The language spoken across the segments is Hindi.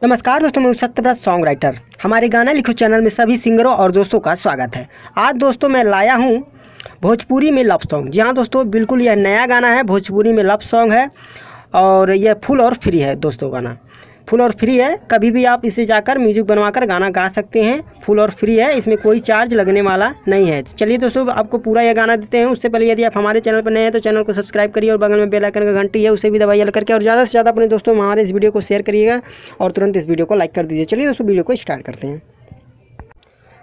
नमस्कार दोस्तों, मैं सत्यव्रत सॉन्ग राइटर। हमारे गाना लिखो चैनल में सभी सिंगरों और दोस्तों का स्वागत है। आज दोस्तों मैं लाया हूँ भोजपुरी में लव सॉन्ग। जी हाँ दोस्तों, बिल्कुल यह नया गाना है, भोजपुरी में लव सॉन्ग है और यह फुल और फ्री है दोस्तों। गाना फुल और फ्री है, कभी भी आप इसे जाकर म्यूजिक बनवाकर गाना गा सकते हैं। फुल और फ्री है, इसमें कोई चार्ज लगने वाला नहीं है। चलिए दोस्तों, आपको पूरा यह गाना देते हैं। उससे पहले यदि आप हमारे चैनल पर नए हैं तो चैनल को सब्सक्राइब करिए और बगल में बेल आइकन का घंटी है उसे भी दबाइए करके, और ज़्यादा से ज़्यादा अपने दोस्तों में हमारे इस वीडियो को शेयर करिएगा और तुरंत इस वीडियो को लाइक कर दीजिए। चलिए दोस्तों, वीडियो को स्टार्ट करते हैं।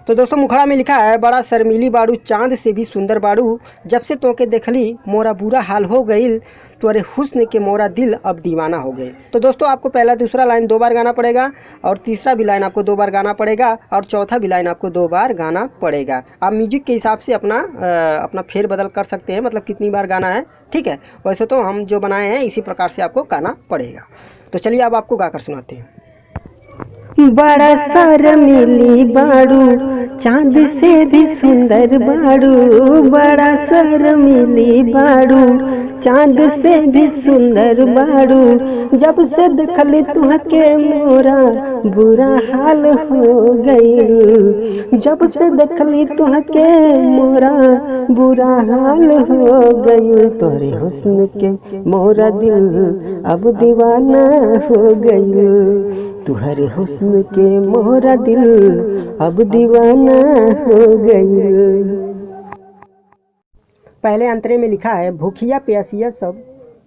तो दोस्तों मुखड़ा में लिखा है, बड़ा शर्मीली बाड़ू चांद से भी सुंदर बाड़ू, जब से तोके देखली मोरा बुरा हाल हो गई, तुम्हारे हुस्न के मोरा दिल अब दीवाना हो गए। तो दोस्तों आपको पहला दूसरा लाइन 2 बार गाना पड़ेगा और तीसरा भी लाइन आपको 2 बार गाना पड़ेगा और चौथा भी लाइन आपको 2 बार गाना पड़ेगा। आप म्यूजिक के हिसाब से अपना फेर बदल कर सकते हैं, मतलब कितनी बार गाना है, ठीक है। वैसे तो हम जो बनाए हैं इसी प्रकार से आपको गाना पड़ेगा। तो चलिए अब आपको गाकर सुनाते हैं। बड़ा शर्मीली बाड़ू चांद से भी सुंदर बाड़ू, बड़ा शर्मीली बाड़ू चांद से भी सुंदर बाड़ू, जब से देखली तुहके मोरा बुरा हाल हो गई, जब से देखली तुहके मोरा बुरा हाल हो गई, तोरे हुस्न के मोरा दिल अब दीवाना हो गई, तुहरे हुस्न के मोरा दिल अब दीवाना हो गई। पहले अंतरे में लिखा है, भूखिया प्यासिया सब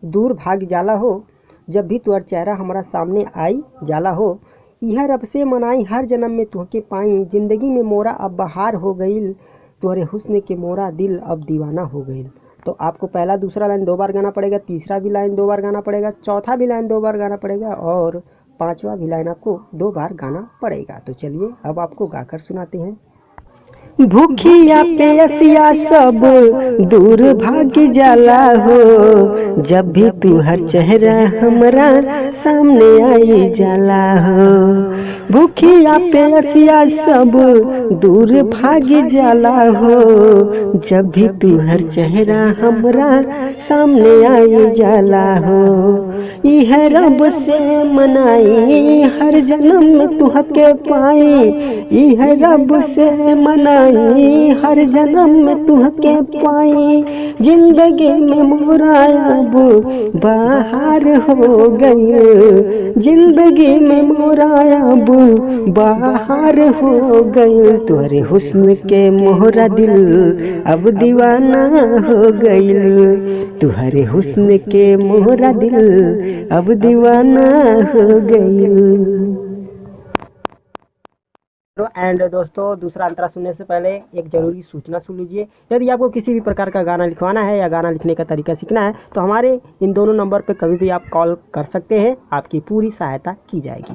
दूर भाग जाला हो, जब भी तुहर चेहरा हमारा सामने आई जाला हो, यह रब से मनाई हर जन्म में तुहके पाई, जिंदगी में मोरा अब बहार हो गईल, तुहरे हुस्न के मोरा दिल अब दीवाना हो गईल। तो आपको पहला दूसरा लाइन 2 बार गाना पड़ेगा, तीसरा भी लाइन 2 बार गाना पड़ेगा, चौथा भी लाइन 2 बार गाना पड़ेगा और पांचवा भी लाइन आपको 2 बार गाना पड़ेगा। तो चलिए अब आपको गाकर सुनाते हैं। भूखिया प्यासिया सब दूर भाग जाला हो, जब भी तू हर चेहरा हमरा सामने आई जाला हो, भूखिया प्यासिया सब दूर भाग जाला हो, जब भी तू हर चेहरा हमरा सामने आई जाला हो, यह रब से मनाई हर जन्म में तुहके पाई, यह रब से मनाई हर जन्म में तुहके पाई, जिंदगी में मोरा अब बाहर हो गई, जिंदगी में मोरा अब बाहर हो गई, तोरे हुस्न के मोहरा दिल अब दीवाना हो गई, तुहरे हुस्न के मोहरा दिल अब दीवाना हो गई। एंड दोस्तों दूसरा अंतरा सुनने से पहले एक जरूरी सूचना सुन लीजिए। यदि आपको किसी भी प्रकार का गाना लिखवाना है या गाना लिखने का तरीका सीखना है तो हमारे इन दोनों नंबर पर कभी भी आप कॉल कर सकते हैं, आपकी पूरी सहायता की जाएगी।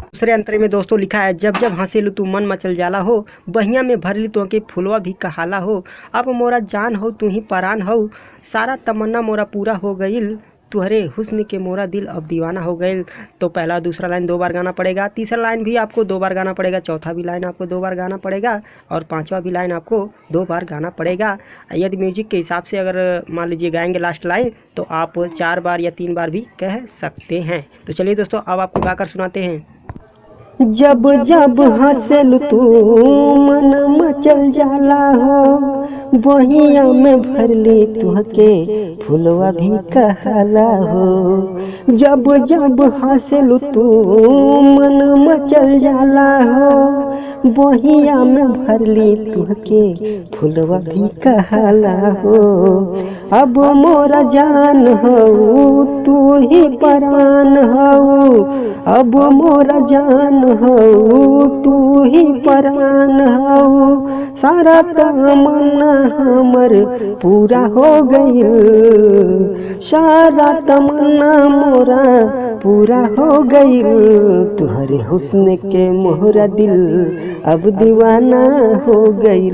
दूसरे अंतरे में दोस्तों लिखा है, जब जब हंसेलू तू मन मचल जाला हो, बहिया में भरली तो के फुलवा भी कहाला हो, अब मोरा जान हो तू ही परान हो, सारा तमन्ना मोरा पूरा हो गईल, तुहरे हुस्न के मोरा दिल अब दीवाना हो गए। तो पहला दूसरा लाइन 2 बार गाना पड़ेगा, तीसरा लाइन भी आपको 2 बार गाना पड़ेगा, चौथा भी लाइन आपको 2 बार गाना पड़ेगा और पांचवा भी लाइन आपको 2 बार गाना पड़ेगा। यदि म्यूजिक के हिसाब से अगर मान लीजिए गाएंगे लास्ट लाइन तो आप 4 बार या 3 बार भी कह सकते हैं। तो चलिए दोस्तों अब आपको गाकर सुनाते हैं। जब जब हंसल तू मन मचल जाला हो, बहिया में भरली तुहके फुलवा भी कहला हो, जब जब हंसल तू मन मचल जाला हो, बहिया में भरली तुहके फुलवा भी कहला हो, अब मोरा जान हो तू ही परान हो, अब मोरा जान हो तू ही परान हो, सारा तमन्ना हमर पूरा हो गई, सारा तमन्ना मोरा पूरा हो गई, तुहरे हुस्न के मोहरा दिल अब दीवाना हो गई,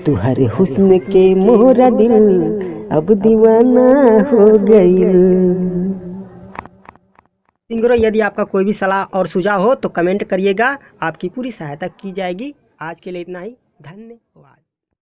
तुहरे हुस्न के मोहरा दिल अब दीवाना हो गई। सिंगरों, यदि आपका कोई भी सलाह और सुझाव हो तो कमेंट करिएगा, आपकी पूरी सहायता की जाएगी। आज के लिए इतना ही, धन्यवाद।